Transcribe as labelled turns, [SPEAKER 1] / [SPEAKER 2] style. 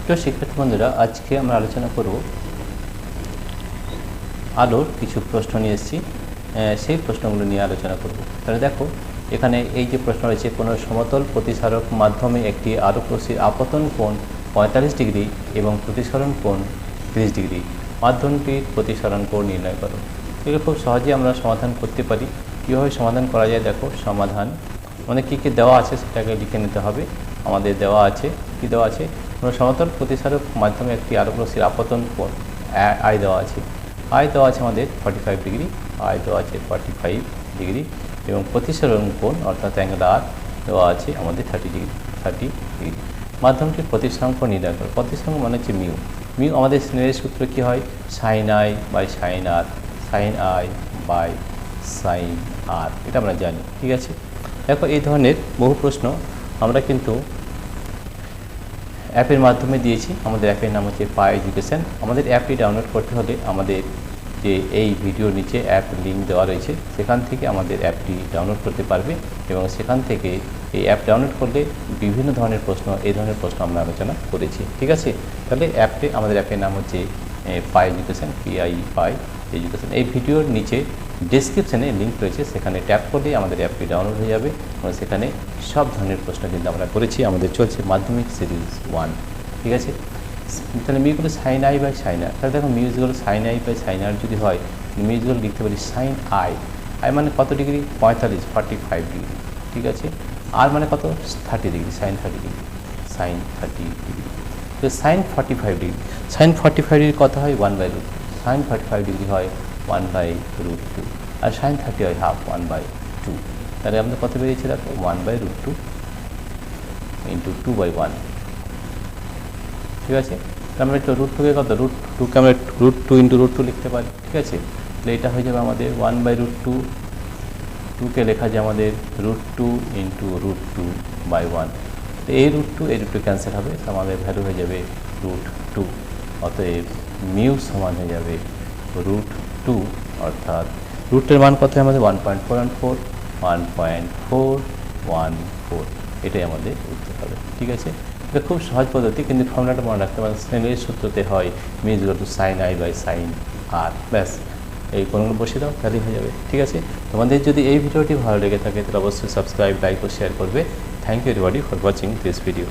[SPEAKER 1] প্রিয় শিক্ষার্থী বন্ধুরা, আজকে আমরা আলোচনা করব আলোর কিছু প্রশ্ন নিয়ে এসেছি, সেই প্রশ্নগুলো নিয়ে আলোচনা করব। তাহলে দেখো, এখানে এই যে প্রশ্ন রয়েছে, কোনো সমতল প্রতিসারক মাধ্যমে একটি আলোক রশ্মির আপতন কোণ 45 ডিগ্রি এবং প্রতিসরণ কোণ 30 ডিগ্রি, মাধ্যমটির প্রতিসরণ কোণ নির্ণয় করো। এগুলো খুব সহজেই আমরা সমাধান করতে পারি। কীভাবে সমাধান করা যায় দেখো, সমাধান মানে কী কী দেওয়া আছে সেটাকে লিখে নিতে হবে। আমাদের দেওয়া আছে, কী দেওয়া আছে, কোনো সমতল প্রতিসারক মাধ্যমে একটি আলোক রশ্মির আপতন কোণ আই দেওয়া আছে। আই দেওয়া আছে আমাদের 45 ডিগ্রি, আই দেওয়া আছে 45 ডিগ্রি এবং প্রতিসরণ কোণ অর্থাৎ অ্যাঙ্গেল আর দেওয়া আছে আমাদের 30 ডিগ্রি। মাধ্যমটির প্রতিসরণ কোণ নির্ণয় করো। প্রতিসরণ মানে হচ্ছে মিউ। মিউ আমাদের স্নেলের সূত্র কী হয়, sine i by sine r, sine i by sine r, এটা আমরা জানি। ঠিক আছে, দেখো এই ধরনের বহু প্রশ্ন আমরা কিন্তু অ্যাপের মাধ্যমে দিয়েছি। আমাদের অ্যাপের নাম হচ্ছে পাই এডুকেশন। আমাদের অ্যাপটি ডাউনলোড করতে হলে আমাদের যে এই ভিডিওর নিচে অ্যাপ লিঙ্ক দেওয়া রয়েছে, সেখান থেকে আমাদের অ্যাপটি ডাউনলোড করতে পারবে এবং সেখান থেকে এই অ্যাপ ডাউনলোড করলে বিভিন্ন ধরনের প্রশ্ন, এই ধরনের প্রশ্ন আমরা আলোচনা করেছি। ঠিক আছে, তাহলে আমাদের অ্যাপের নাম হচ্ছে পাই এডুকেশন, পাই এডুকেশন। এই ভিডিওর নিচে ডেসক্রিপশানে লিঙ্ক রয়েছে, সেখানে ট্যাপ করলেই আমাদের অ্যাপটি ডাউনলোড হয়ে যাবে এবং সেখানে সব ধরনের প্রশ্ন কিন্তু আমরা করেছি। আমাদের চলছে মাধ্যমিক সিরিজ 1। ঠিক আছে, তাহলে মিউগুলো সাইন আই বাই সাইন আর। তাহলে দেখো মিউজগুলো সাইন আই বাই সাইন আর যদি হয়, মিউজগুলো লিখতে পারি সাইন আই। আই মানে কত ডিগ্রি, 45 ডিগ্রি। ঠিক আছে, আর মানে কত, 30 degree, sine 30 degree, sine 30 degree. তো সাইন 45 ডিগ্রি, সাইন 45 ডিগ্রি কত হয়, 1/√2। সাইন 45 ডিগ্রি হয় 1/√2 আর সাইন 30 হয় হাফ, 1/2। তাহলে আমাদের কত বেরিয়েছে দেখো, 1/√2 ইন্টু 2/1। ঠিক আছে, আমরা একটু √2কে কত, √2কে আমরা √2 ইন্টু √2 লিখতে পারি। ঠিক আছে, তাহলে এটা হয়ে যাবে আমাদের 1/√2, 2কে লেখা যায় আমাদের √2 ইন্টু √2/1। তো এই √2 এই √2 ক্যান্সেল হবে, তো আমাদের ভ্যালু হয়ে যাবে √2। অতএব মিউ সমান হয়ে যাবে √2, অর্থাৎ রুটের মান কত আমাদের 1.414, এটাই আমাদের উত্তর হবে। ঠিক আছে, এটা খুব সহজ পদ্ধতি, কিন্তু ফর্মুলাটা মনে রাখতে পারেন। স্নেলের সূত্রতে হয় mu equal to sine i by sine r, ব্যাস এই কোণগুলো বসিয়ে দাও, তাহলেই হয়ে যাবে। ঠিক আছে, তোমাদের যদি এই ভিডিওটি ভালো লেগে থাকে তাহলে অবশ্যই সাবস্ক্রাইব, লাইক ও শেয়ার করবে। Thank you everybody for watching this video.